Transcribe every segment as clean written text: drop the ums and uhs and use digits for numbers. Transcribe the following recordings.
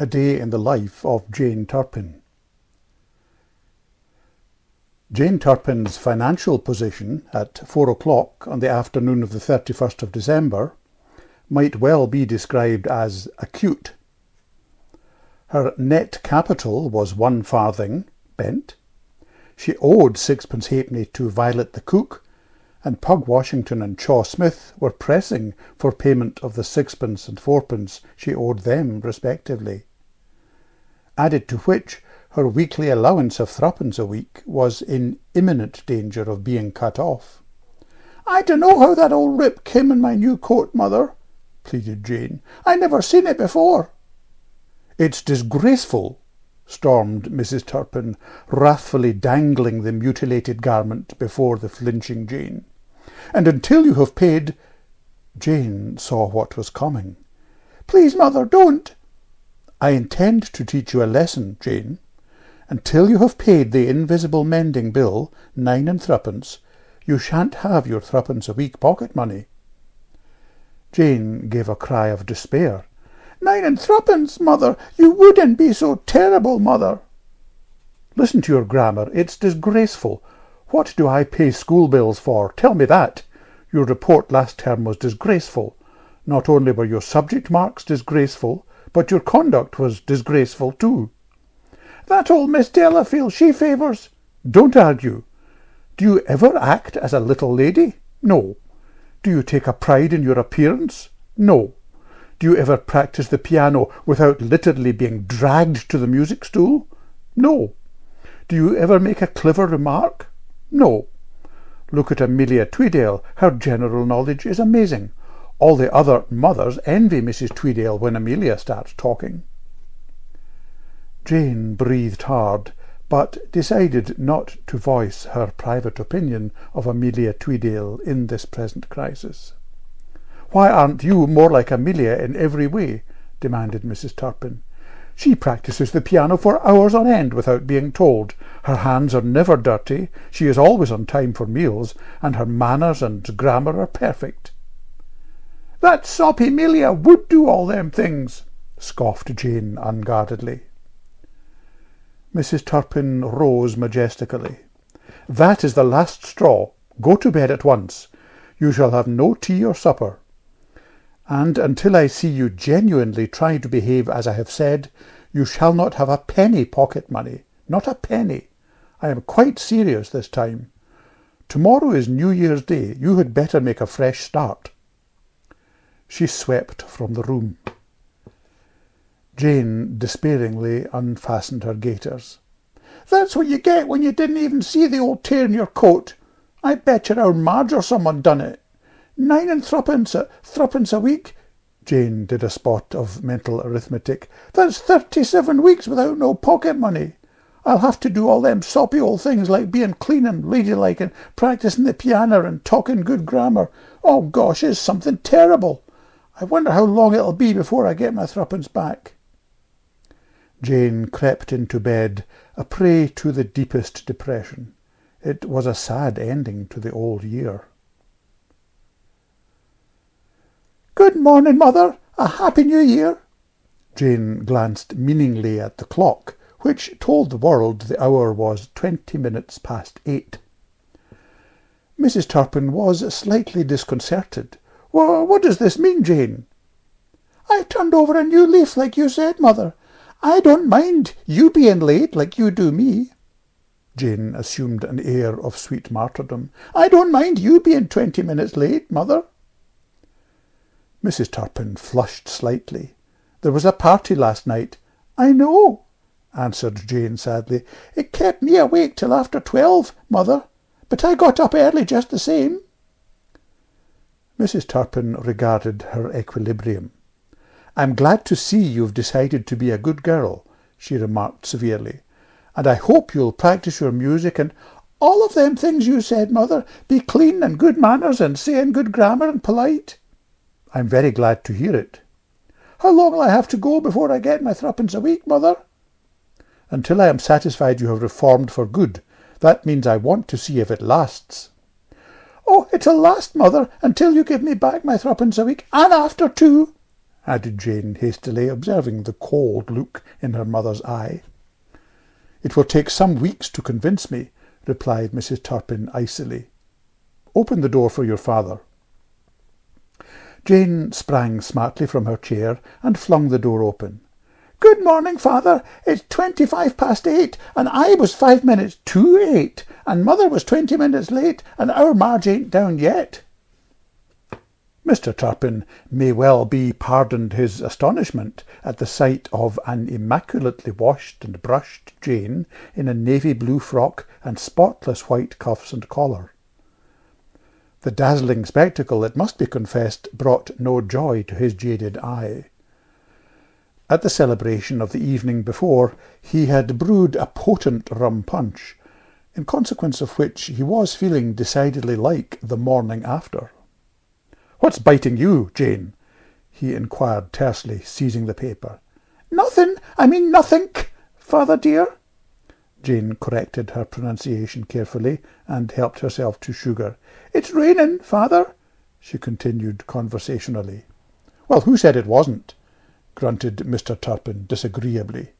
A Day in the Life of Jane Turpin. Jane Turpin's financial position at 4 o'clock on the afternoon of the 31st of December might well be described as acute. Her net capital was 1 farthing, bent. She owed 6 halfpenny to Violet the cook, and Pug Washington and Chaw Smith were pressing for payment of the 6 and 4 she owed them respectively. Added to which, her weekly allowance of 3 a week was in imminent danger of being cut off. "I dunno how that old rip came in my new coat, mother," pleaded Jane. "I never seen it before." "It's disgraceful," stormed Mrs. Turpin, wrathfully dangling the mutilated garment before the flinching Jane. "And until you have paid—" Jane saw what was coming. "Please, mother, don't." "I intend to teach you a lesson, Jane. Until you have paid the invisible mending bill, 9 and 3, you shan't have your 3 a week pocket money." Jane gave a cry of despair. "9 and 3, mother! You wouldn't be so terrible, mother!" "Listen to your grammar. It's disgraceful. What do I pay school bills for? Tell me that. Your report last term was disgraceful. Not only were your subject marks disgraceful, but your conduct was disgraceful too." "That old Miss Delafield she favours—" "Don't argue. Do you ever act as a little lady? No. Do you take a pride in your appearance? No. Do you ever practice the piano without literally being dragged to the music stool? No. Do you ever make a clever remark? No. Look at Amelia Tweedale. Her general knowledge is amazing. All the other mothers envy Mrs. Tweedale when Amelia starts talking." Jane breathed hard, but decided not to voice her private opinion of Amelia Tweedale in this present crisis. "Why aren't you more like Amelia in every way?" demanded Mrs. Turpin. "She practices the piano for hours on end without being told. Her hands are never dirty, she is always on time for meals, and her manners and grammar are perfect." "That soppy Amelia would do all them things," scoffed Jane unguardedly. Mrs. Turpin rose majestically. "That is the last straw. Go to bed at once. You shall have no tea or supper. And until I see you genuinely try to behave as I have said, you shall not have a penny pocket money. Not a penny. I am quite serious this time. Tomorrow is New Year's Day. You had better make a fresh start." She swept from the room. Jane despairingly unfastened her gaiters. "That's what you get when you didn't even see the old tear in your coat. I bet your own Marge or someone done it. 9 and 3 a week." Jane did a spot of mental arithmetic. "That's 37 weeks without no pocket money. I'll have to do all them soppy old things like being clean and ladylike and practising the piano and talking good grammar. Oh gosh, it's something terrible. I wonder how long it'll be before I get my 3 back." Jane crept into bed, a prey to the deepest depression. It was a sad ending to the old year. "Good morning, mother. A happy new year." Jane glanced meaningly at the clock, which told the world the hour was 20 minutes past 8. Mrs. Turpin was slightly disconcerted. What does this mean, Jane?" "I've turned over a new leaf, like you said, mother. I don't mind you being late like you do me." Jane assumed an air of sweet martyrdom. "I don't mind you being 20 minutes late, mother." Mrs. Turpin flushed slightly. "There was a party last night." "I know," answered Jane sadly. "It kept me awake till after 12, mother, but I got up early just the same." Mrs. Turpin regarded her equilibrium. "I'm glad to see you've decided to be a good girl," she remarked severely. "And I hope you'll practice your music and—" "All of them things you said, mother. Be clean and good manners and saying good grammar and polite." "I'm very glad to hear it." "How long'll I have to go before I get my 3 a week, mother?" "Until I am satisfied you have reformed for good. That means I want to see if it lasts." "Oh, it'll last, mother, until you give me back my 3 a week, and after too." added Jane hastily, observing the cold look in her mother's eye. "It will take some weeks to convince me," replied Mrs. Turpin icily. "Open the door for your father." Jane sprang smartly from her chair and flung the door open. "Good morning, father. It's 8:25, and I was 5 minutes to 8, and mother was 20 minutes late, and our Marge ain't down yet." Mr. Turpin may well be pardoned his astonishment at the sight of an immaculately washed and brushed Jane in a navy blue frock and spotless white cuffs and collar. The dazzling spectacle, it must be confessed, brought no joy to his jaded eye. At the celebration of the evening before, he had brewed a potent rum punch, in consequence of which he was feeling decidedly like the morning after. "What's biting you, Jane?" he inquired tersely, seizing the paper. "Nothing, I mean nothink, father dear." Jane corrected her pronunciation carefully and helped herself to sugar. "It's raining, father," she continued conversationally. "Well, who said it wasn't?" grunted Mr. Turpin disagreeably.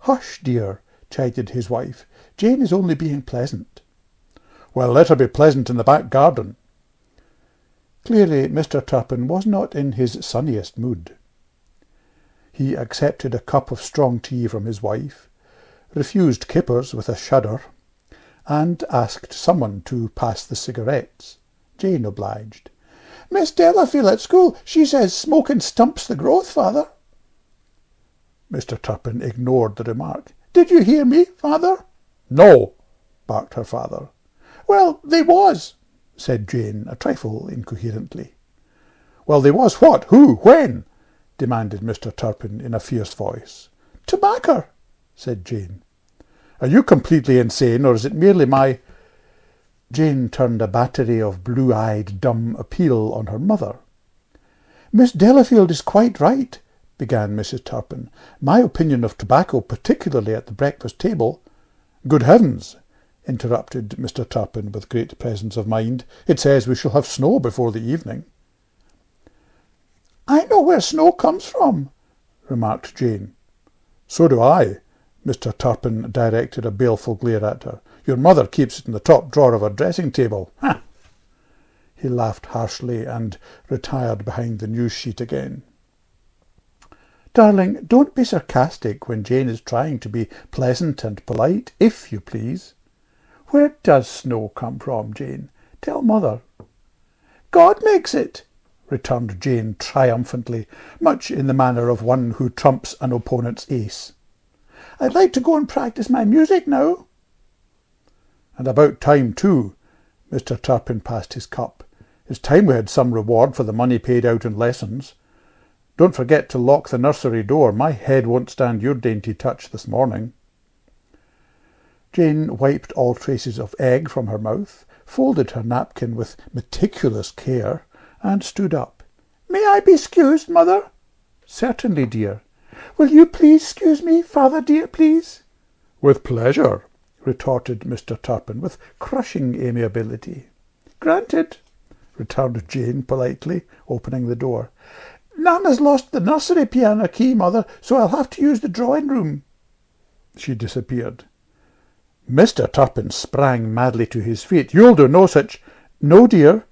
"Hush, dear," chided his wife. "Jane is only being pleasant." "Well, let her be pleasant in the back garden." Clearly, Mr. Turpin was not in his sunniest mood. He accepted a cup of strong tea from his wife, refused kippers with a shudder, and asked someone to pass the cigarettes. Jane obliged. "Miss Delafield at school, she says smoking stumps the growth, father." Mr. Turpin ignored the remark. "Did you hear me, father?" "No," barked her father. "Well, they was," said Jane, a trifle incoherently. "Well, they was what? Who? When?" demanded Mr. Turpin in a fierce voice. "Tobacco," said Jane. "Are you completely insane, or is it merely my—" Jane turned a battery of blue-eyed dumb appeal on her mother. "Miss Delafield is quite right," began Mrs. Turpin. "My opinion of tobacco, particularly at the breakfast table—" "Good heavens!" interrupted Mr. Turpin with great presence of mind. "It says we shall have snow before the evening." "I know where snow comes from," remarked Jane. "So do I." Mr. Turpin directed a baleful glare at her. "Your mother keeps it in the top drawer of her dressing-table. Ha!" He laughed harshly and retired behind the news sheet again. "Darling, don't be sarcastic when Jane is trying to be pleasant and polite, if you please. Where does snow come from, Jane? Tell mother." "God makes it," returned Jane triumphantly, much in the manner of one who trumps an opponent's ace. "I'd like to go and practice my music now." "And about time, too." Mr. Turpin passed his cup. "It's time we had some reward for the money paid out in lessons. Don't forget to lock the nursery door. My head won't stand your dainty touch this morning." Jane wiped all traces of egg from her mouth, folded her napkin with meticulous care, and stood up. "May I be excused, mother?" "Certainly, dear." "Will you please excuse me, father dear, please?" "With pleasure," retorted Mr. Turpin with crushing amiability. "Granted," returned Jane politely, opening the door. "Nana's lost the nursery piano key, mother, so I'll have to use the drawing-room." She disappeared. Mr. Turpin sprang madly to his feet. "You'll do no such—" "No, dear."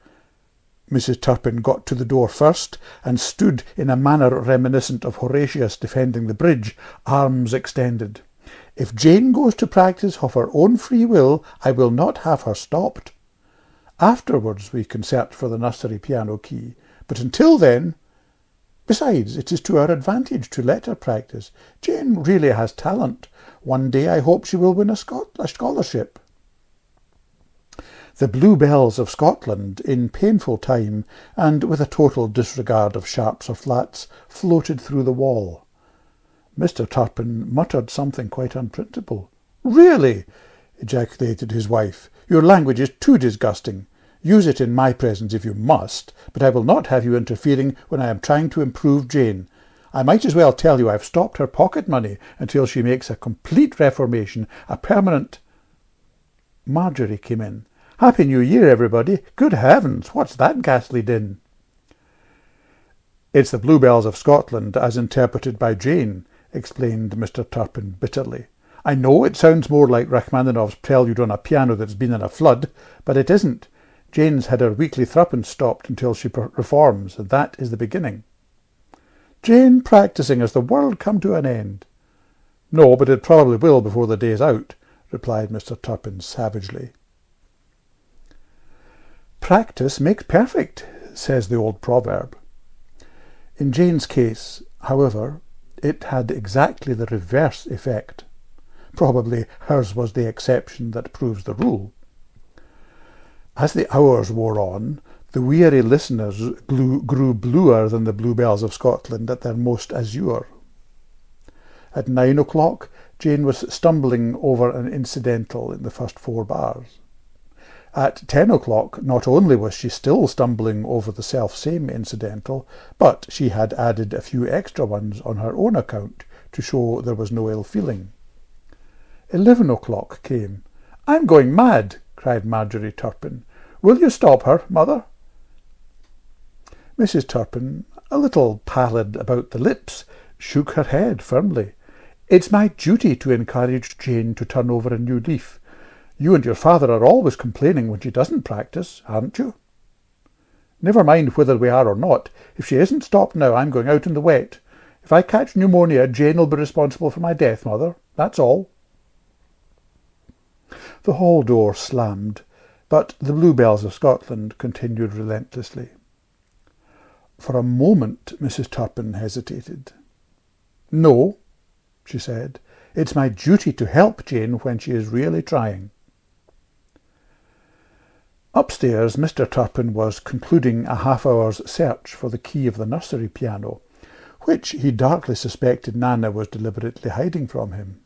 Mrs. Turpin got to the door first and stood in a manner reminiscent of Horatius defending the bridge, arms extended. "If Jane goes to practice of her own free will, I will not have her stopped. Afterwards we can search for the nursery piano key, but until then— Besides, it is to our advantage to let her practice. Jane really has talent. One day I hope she will win a scholarship." The bluebells of Scotland, in painful time, and with a total disregard of sharps or flats, floated through the wall. Mr. Turpin muttered something quite unprintable. "Really," ejaculated his wife, "your language is too disgusting. Use it in my presence if you must, but I will not have you interfering when I am trying to improve Jane. I might as well tell you I've stopped her pocket money until she makes a complete reformation, a permanent—" Marjorie came in. "Happy New Year, everybody! Good heavens, what's that ghastly din?" It's the Bluebells of Scotland as interpreted by Jane, explained Mr. Turpin bitterly. I know it sounds more like Rachmaninoff's prelude on a piano that's been in a flood, but it isn't. Jane's had her weekly threepence stopped until she reforms, and that is the beginning. Jane practising as the world come to an end. No, but it probably will before the day's out, replied Mr. Turpin savagely. Practice makes perfect, says the old proverb. In Jane's case, however, it had exactly the reverse effect. Probably hers was the exception that proves the rule. As the hours wore on, the weary listeners grew bluer than the Bluebells of Scotland at their most azure. At 9 o'clock, Jane was stumbling over an incidental in the first 4 bars. At 10 o'clock, not only was she still stumbling over the self-same incidental, but she had added a few extra ones on her own account to show there was no ill feeling. 11 o'clock came. "I'm going mad," cried Marjorie Turpin. "Will you stop her, mother?" Mrs. Turpin, a little pallid about the lips, shook her head firmly. "It's my duty to encourage Jane to turn over a new leaf. You and your father are always complaining when she doesn't practice, aren't you?" "Never mind whether we are or not. If she isn't stopped now, I'm going out in the wet. If I catch pneumonia, Jane will be responsible for my death, mother. That's all." The hall door slammed, but the Bluebells of Scotland continued relentlessly. For a moment Mrs. Turpin hesitated. "No," she said, "it's my duty to help Jane when she is really trying." Upstairs, Mr. Turpin was concluding a half-hour's search for the key of the nursery piano, which he darkly suspected Nana was deliberately hiding from him.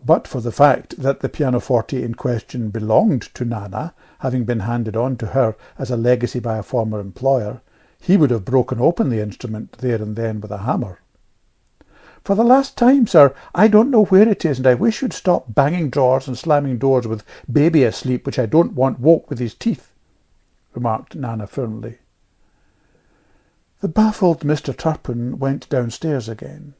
But for the fact that the pianoforte in question belonged to Nana, having been handed on to her as a legacy by a former employer, he would have broken open the instrument there and then with a hammer. "For the last time, sir, I don't know where it is, and I wish you'd stop banging drawers and slamming doors with baby asleep, which I don't want woke with his teeth," remarked Nana firmly. The baffled Mr. Turpin went downstairs again.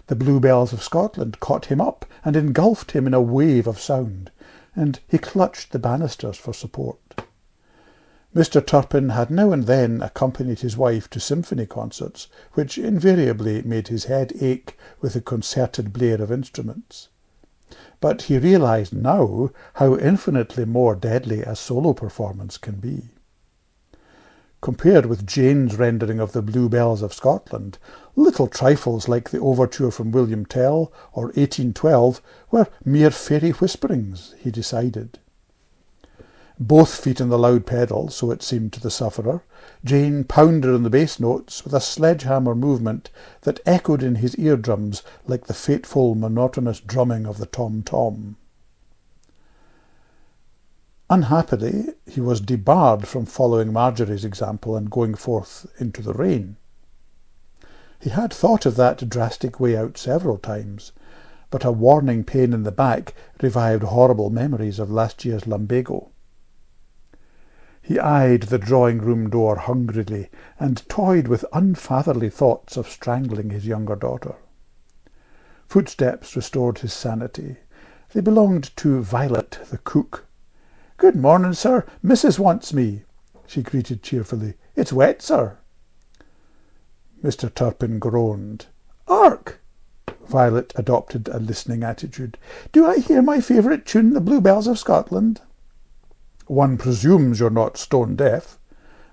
The Bluebells of Scotland caught him up and engulfed him in a wave of sound, and he clutched the banisters for support. Mr. Turpin had now and then accompanied his wife to symphony concerts, which invariably made his head ache with the concerted blare of instruments. But he realised now how infinitely more deadly a solo performance can be. Compared with Jane's rendering of the Bluebells of Scotland, little trifles like the overture from William Tell or 1812 were mere fairy whisperings, he decided. Both feet on the loud pedal, so it seemed to the sufferer, Jane pounded on the bass notes with a sledgehammer movement that echoed in his eardrums like the fateful monotonous drumming of the tom-tom. Unhappily, he was debarred from following Marjorie's example and going forth into the rain. He had thought of that drastic way out several times, but a warning pain in the back revived horrible memories of last year's lumbago. He eyed the drawing-room door hungrily and toyed with unfatherly thoughts of strangling his younger daughter. Footsteps restored his sanity. They belonged to Violet, the cook. "Good morning, sir. Missus wants me," she greeted cheerfully. "It's wet, sir." Mr. Turpin groaned. "'Ark!" Violet adopted a listening attitude. "Do I hear my favourite tune, the Bluebells of Scotland?" "One presumes you're not stone-deaf,"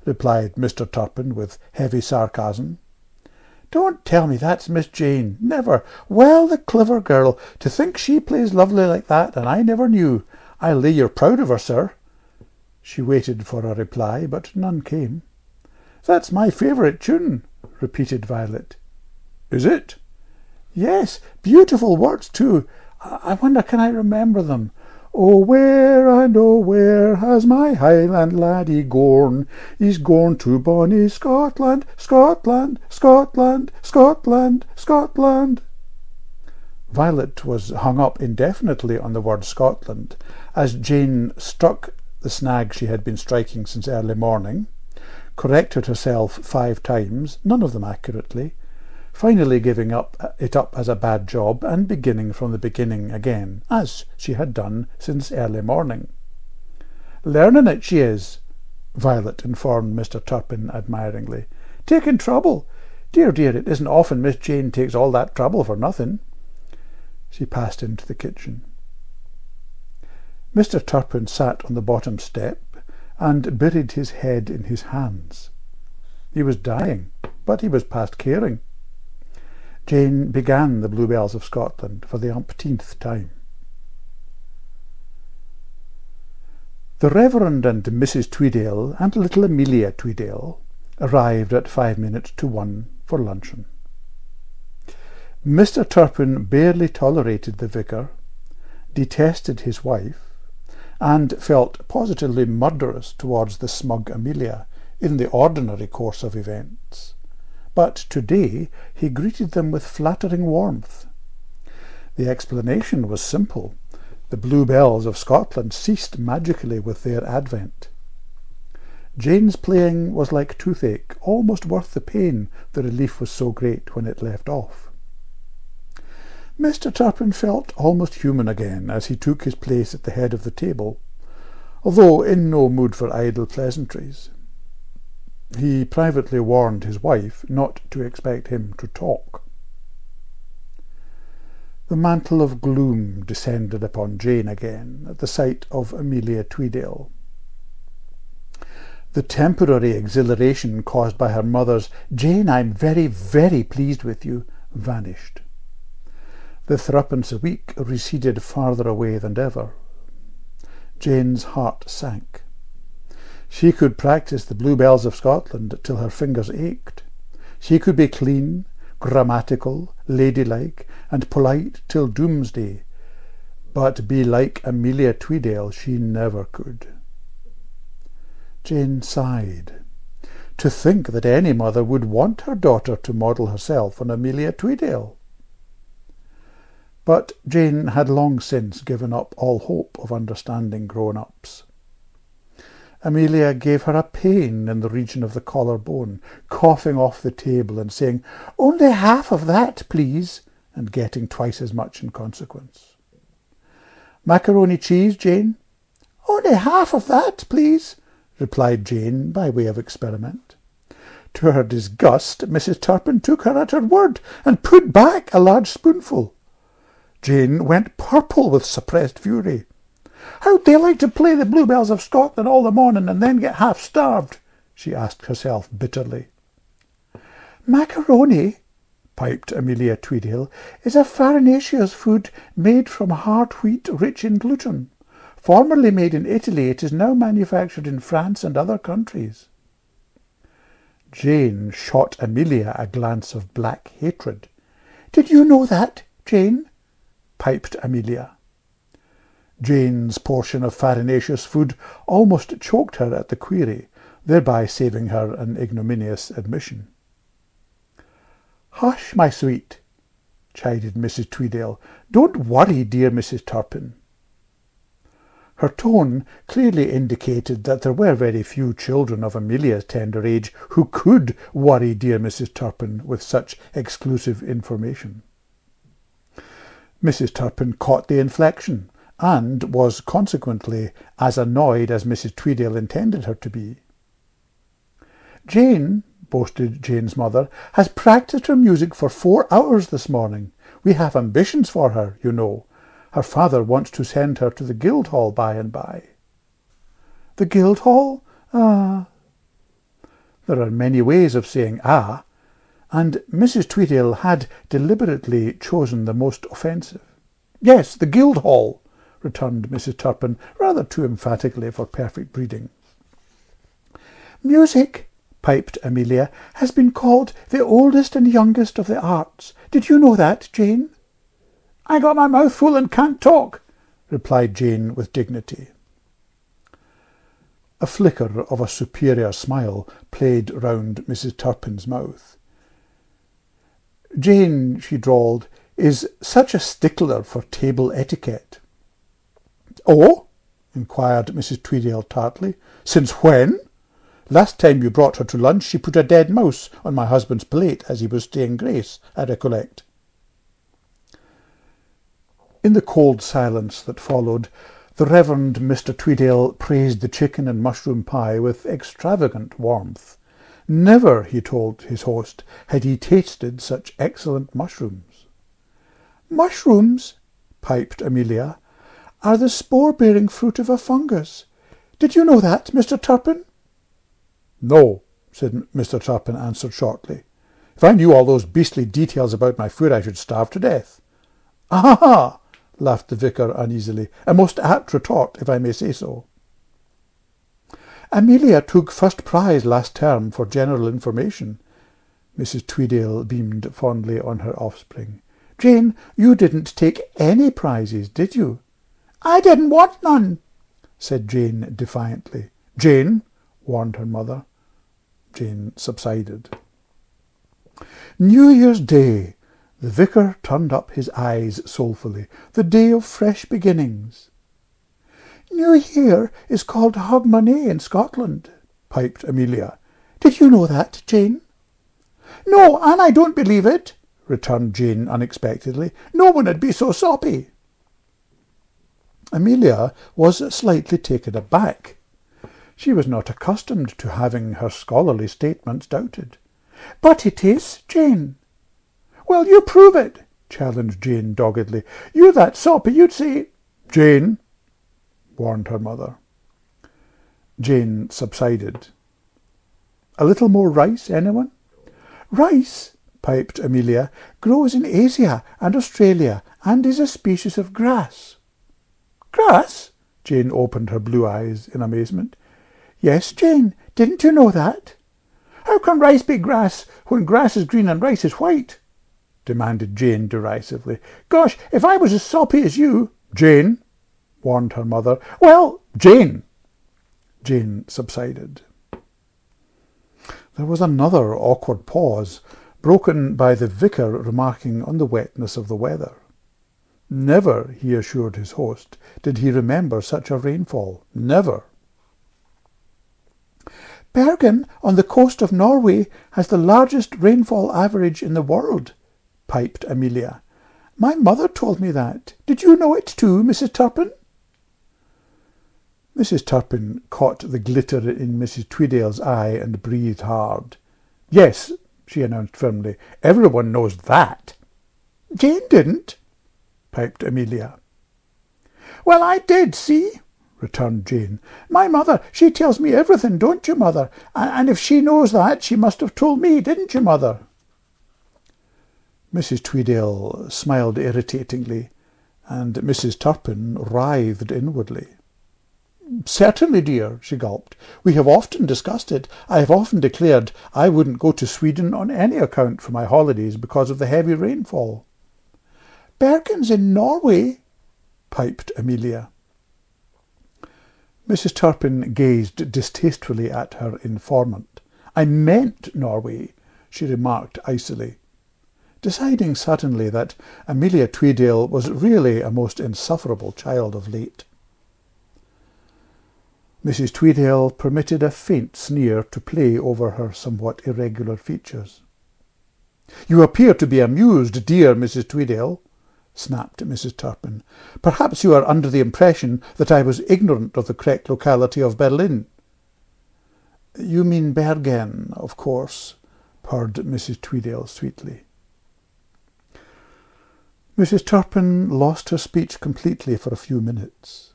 replied Mr. Turpin with heavy sarcasm. "Don't tell me that's Miss Jane. Never. Well, the clever girl. To think she plays lovely like that, and I never knew. I'll lay you're proud of her, sir." She waited for a reply, but none came. "That's my favourite tune," repeated Violet. "Is it?" "Yes, beautiful words too. I wonder can I remember them? Oh, where and oh, where has my Highland laddie gone? He's gone to bonny Scotland, Scotland, Scotland, Scotland, Scotland." Violet was hung up indefinitely on the word Scotland, as Jane struck the snag she had been striking since early morning, corrected herself 5 times, none of them accurately, finally giving it up as a bad job and beginning from the beginning again, as she had done since early morning. "Learning it, she is," Violet informed Mr. Turpin admiringly. "Taking trouble. Dear, dear, it isn't often Miss Jane takes all that trouble for nothing." She passed into the kitchen. Mr. Turpin sat on the bottom step and buried his head in his hands. He was dying, but he was past caring. Jane began the Bluebells of Scotland for the umpteenth time. The Reverend and Mrs. Tweedale and little Amelia Tweedale arrived at 1:05 for luncheon. Mr. Turpin barely tolerated the vicar, detested his wife, and felt positively murderous towards the smug Amelia in the ordinary course of events. But today he greeted them with flattering warmth. The explanation was simple. The Bluebells of Scotland ceased magically with their advent. Jane's playing was like toothache, almost worth the pain, the relief was so great when it left off. Mr. Turpin felt almost human again as he took his place at the head of the table, although in no mood for idle pleasantries. He privately warned his wife not to expect him to talk. The mantle of gloom descended upon Jane again at the sight of Amelia Tweedale. The temporary exhilaration caused by her mother's "Jane, I'm very, very pleased with you," vanished. The 3 a week receded farther away than ever. Jane's heart sank. She could practice the Bluebells of Scotland till her fingers ached. She could be clean, grammatical, ladylike, and polite till doomsday, but be like Amelia Tweedale she never could. Jane sighed. To think that any mother would want her daughter to model herself on Amelia Tweedale. But Jane had long since given up all hope of understanding grown-ups. Amelia gave her a pain in the region of the collarbone, coughing off the table and saying, "Only half of that, please," and getting twice as much in consequence. "Macaroni cheese, Jane?" "Only half of that, please," replied Jane by way of experiment. To her disgust, Mrs. Turpin took her at her word and put back a large spoonful. Jane went purple with suppressed fury. "How'd they like to play the Bluebells of Scotland all the morning and then get half-starved?" she asked herself bitterly. "Macaroni," piped Amelia Tweedale, "is a farinaceous food made from hard wheat rich in gluten. Formerly made in Italy, it is now manufactured in France and other countries." Jane shot Amelia a glance of black hatred. "Did you know that, Jane?" piped Amelia. Jane's portion of farinaceous food almost choked her at the query, thereby saving her an ignominious admission. "Hush, my sweet," chided Mrs. Tweedale. "Don't worry, dear Mrs. Turpin." Her tone clearly indicated that there were very few children of Amelia's tender age who could worry dear Mrs. Turpin with such exclusive information. Mrs. Turpin caught the inflection, and was consequently as annoyed as Mrs. Tweedale intended her to be. "Jane," boasted Jane's mother, "has practised her music for 4 hours this morning. We have ambitions for her, you know. Her father wants to send her to the Guildhall by and by." "The Guildhall? Ah." There are many ways of saying "ah," and Mrs. Tweedale had deliberately chosen the most offensive. "Yes, the Guildhall," returned Mrs. Turpin, rather too emphatically for perfect breeding. "Music," piped Amelia, "has been called the oldest and youngest of the arts. Did you know that, Jane?" "I got my mouth full and can't talk," replied Jane with dignity. A flicker of a superior smile played round Mrs. Turpin's mouth. "Jane," she drawled, "is such a stickler for table etiquette." "Oh?" inquired Mrs. Tweedale tartly. "Since when?" Last time you brought her to lunch, she put a dead mouse on my husband's plate as he was staying grace, I recollect." In the cold silence that followed, the Reverend Mr. Tweedale praised the chicken and mushroom pie with extravagant warmth. Never, he told his host, had he tasted such excellent mushrooms. "Mushrooms," piped Amelia, "are the spore-bearing fruit of a fungus. Did you know that, Mr. Turpin?" "No," said Mr. Turpin, answered shortly. "If I knew all those beastly details about my food, I should starve to death." "Ah!" laughed the vicar uneasily. "A most apt retort, if I may say so." "Amelia took first prize last term for general information." Mrs. Tweedale beamed fondly on her offspring. "Jane, you didn't take any prizes, did you?" "I didn't want none," said Jane defiantly. "Jane," warned her mother. Jane subsided. New Year's Day. The vicar turned up his eyes soulfully. The day of fresh beginnings. "New Year is called Hogmanay in Scotland," piped Amelia. "Did you know that, Jane?" "No, and I don't believe it," returned Jane unexpectedly. "No one would be so soppy." Amelia was slightly taken aback. She was not accustomed to having her scholarly statements doubted. "But it is, Jane." "Well, you prove it," challenged Jane doggedly. "You that soppy, you'd say—" "Jane," warned her mother. Jane subsided. "A little more rice, anyone?" "Rice," piped Amelia, "grows in Asia and Australia and is a species of grass." "Grass?" Jane opened her blue eyes in amazement. "Yes, Jane. Didn't you know that?" "How can rice be grass when grass is green and rice is white?" demanded Jane derisively. "Gosh, if I was as soppy as you—" "Jane," warned her mother. "Well—" "Jane!" Jane subsided. There was another awkward pause, broken by the vicar remarking on the wetness of the weather. Never, he assured his host, did he remember such a rainfall. Never. "Bergen, on the coast of Norway, has the largest rainfall average in the world," piped Amelia. "My mother told me that. Did you know it too, Mrs. Turpin?" Mrs. Turpin caught the glitter in Mrs. Tweedale's eye and breathed hard. "Yes," she announced firmly, "everyone knows that." "Jane didn't," piped Amelia. "Well, I did, see?" returned Jane. "My mother, she tells me everything, don't you, mother? And if she knows that, she must have told me, didn't you, mother?" Mrs. Tweedale smiled irritatingly, and Mrs. Turpin writhed inwardly. "Certainly, dear," she gulped. "We have often discussed it. I have often declared I wouldn't go to Sweden on any account for my holidays because of the heavy rainfall." "Bergen's in Norway," piped Amelia. Mrs. Turpin gazed distastefully at her informant. "I meant Norway," she remarked icily, deciding suddenly that Amelia Tweedale was really a most insufferable child of late. Mrs. Tweedale permitted a faint sneer to play over her somewhat irregular features. "You appear to be amused, dear Mrs. Tweedale," snapped Mrs. Turpin. "Perhaps you are under the impression that I was ignorant of the correct locality of Berlin." "You mean Bergen, of course," purred Mrs. Tweedale sweetly. Mrs. Turpin lost her speech completely for a few minutes.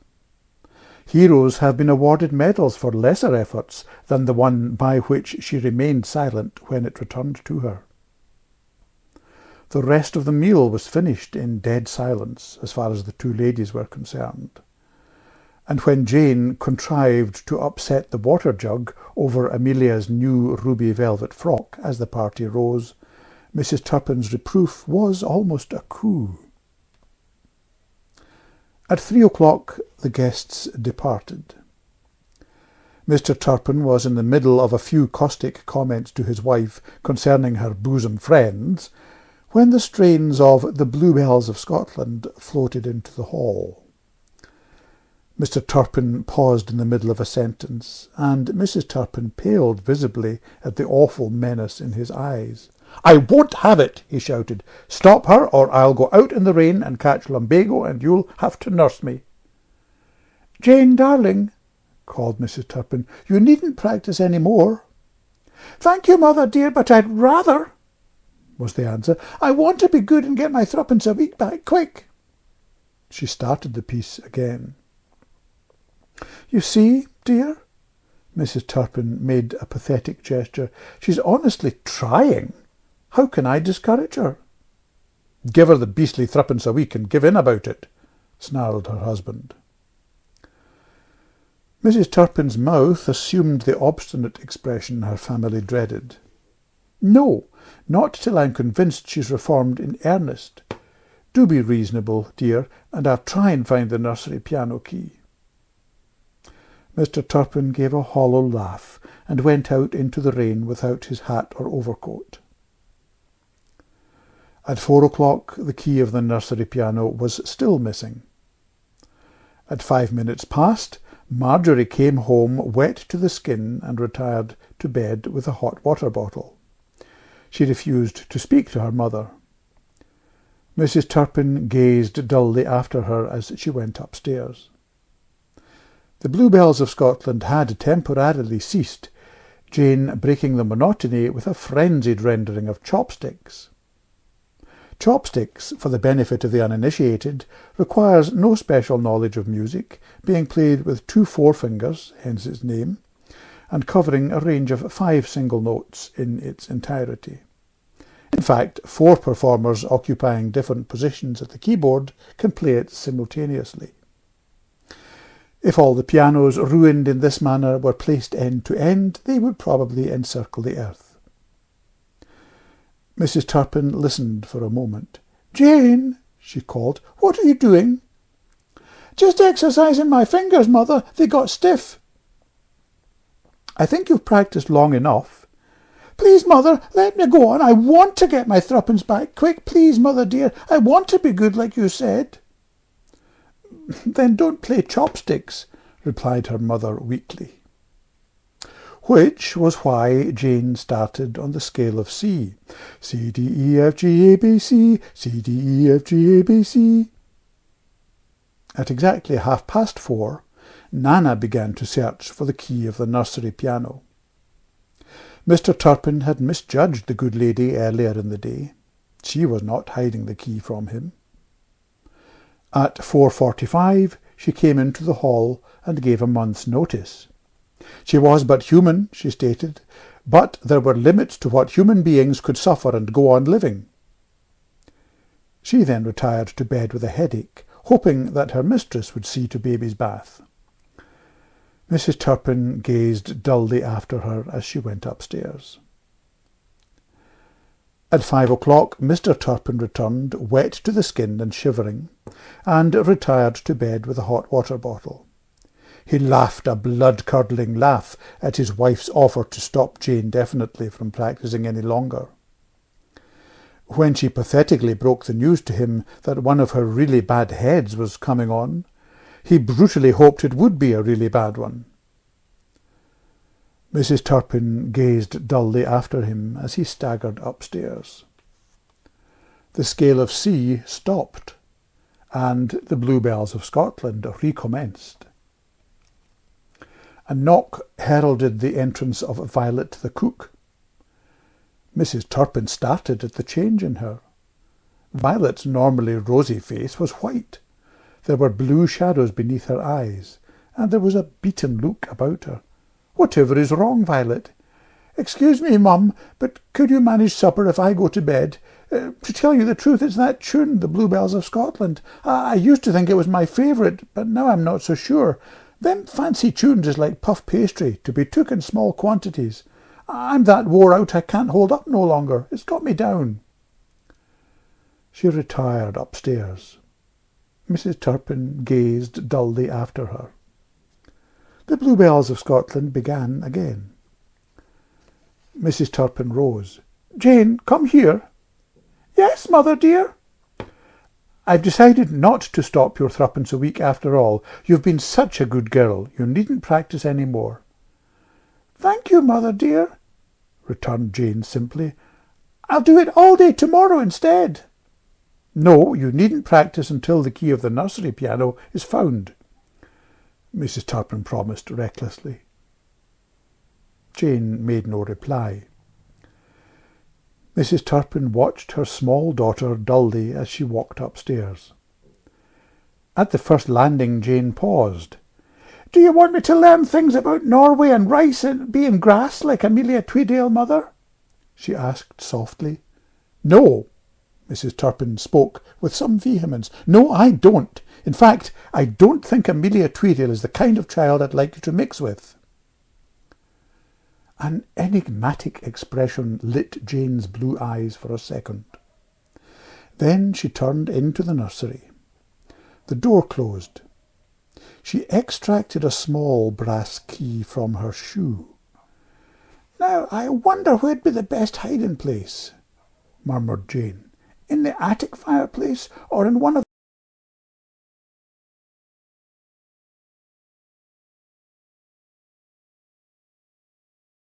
Heroes have been awarded medals for lesser efforts than the one by which she remained silent when it returned to her. The rest of the meal was finished in dead silence, as far as the two ladies were concerned. And when Jane contrived to upset the water jug over Amelia's new ruby velvet frock as the party rose, Mrs. Turpin's reproof was almost a coup. At 3 o'clock the guests departed. Mr. Turpin was in the middle of a few caustic comments to his wife concerning her bosom friends, when the strains of "The Bluebells of Scotland" floated into the hall. Mr. Turpin paused in the middle of a sentence, and Mrs. Turpin paled visibly at the awful menace in his eyes. "I won't have it," he shouted. "Stop her, or I'll go out in the rain and catch lumbago, and you'll have to nurse me." "Jane, darling," called Mrs. Turpin, "you needn't practice any more." "Thank you, mother dear, but I'd rather," was the answer. "I want to be good and get my threepence a week back, quick." She started the piece again. "You see, dear," Mrs. Turpin made a pathetic gesture, "she's honestly trying. How can I discourage her?" "Give her the beastly threepence a week and give in about it," snarled her husband. Mrs. Turpin's mouth assumed the obstinate expression her family dreaded. "No, not till I'm convinced she's reformed in earnest. Do be reasonable, dear, and I'll try and find the nursery piano key." Mr. Turpin gave a hollow laugh and went out into the rain without his hat or overcoat. At 4 o'clock the key of the nursery piano was still missing. At 5 minutes past, Marjorie came home wet to the skin and retired to bed with a hot water bottle. She refused to speak to her mother. Mrs. Turpin gazed dully after her as she went upstairs. The Bluebells of Scotland had temporarily ceased, Jane breaking the monotony with a frenzied rendering of Chopsticks. Chopsticks, for the benefit of the uninitiated, requires no special knowledge of music, being played with 2 forefingers, hence its name, and covering a range of 5 single notes in its entirety. In fact, 4 performers occupying different positions at the keyboard can play it simultaneously. If all the pianos ruined in this manner were placed end to end, they would probably encircle the earth. Mrs. Turpin listened for a moment. "Jane," she called, "what are you doing?" "Just exercising my fingers, mother. They got stiff." "I think you've practised long enough." "Please, mother, let me go on. I want to get my threepence back. Quick, please, mother dear. I want to be good like you said." "Then don't play Chopsticks," replied her mother weakly. Which was why Jane started on the scale of C. C, D, E, F, G, A, B, C, C, D, E, F, G, A, B, C. At exactly 4:30, Nana began to search for the key of the nursery piano. Mr. Turpin had misjudged the good lady earlier in the day. She was not hiding the key from him. At 4:45 she came into the hall and gave a month's notice. She was but human, she stated, but there were limits to what human beings could suffer and go on living. She then retired to bed with a headache, hoping that her mistress would see to baby's bath. Mrs. Turpin gazed dully after her as she went upstairs. At 5 o'clock Mr. Turpin returned, wet to the skin and shivering, and retired to bed with a hot water bottle. He laughed a blood-curdling laugh at his wife's offer to stop Jane definitely from practising any longer. When she pathetically broke the news to him that one of her really bad heads was coming on, he brutally hoped it would be a really bad one. Mrs. Turpin gazed dully after him as he staggered upstairs. The scale of C stopped, and the Bluebells of Scotland recommenced. A knock heralded the entrance of Violet the cook. Mrs. Turpin started at the change in her. Violet's normally rosy face was white. There were blue shadows beneath her eyes, and there was a beaten look about her. "Whatever is wrong, Violet?" "Excuse me, Mum, but could you manage supper if I go to bed? To tell you the truth, it's that tune, the Bluebells of Scotland. I used to think it was my favourite, but now I'm not so sure. Them fancy tunes is like puff pastry, to be took in small quantities. I'm that wore out I can't hold up no longer. It's got me down." She retired upstairs. Mrs. Turpin gazed dully after her. The Bluebells of Scotland began again. Mrs. Turpin rose. "Jane, come here." "Yes, mother dear." I've decided not to stop your threepence a week after all. You've been such a good girl. You needn't practice any more." "Thank you, mother dear," returned Jane simply. "I'll do it all day tomorrow instead." "No, you needn't practice until the key of the nursery piano is found," Mrs. Turpin promised recklessly. Jane made no reply. Mrs. Turpin watched her small daughter dully as she walked upstairs. At the first landing, Jane paused. "Do you want me to learn things about Norway and rice and being grass like Amelia Tweedale, mother?" she asked softly. "No," Mrs. Turpin spoke with some vehemence. "No, I don't. In fact, I don't think Amelia Tweedale is the kind of child I'd like you to mix with." An enigmatic expression lit Jane's blue eyes for a second. Then she turned into the nursery. The door closed. She extracted a small brass key from her shoe. "Now, I wonder where'd be the best hiding place," murmured Jane. "In the attic fireplace or in one of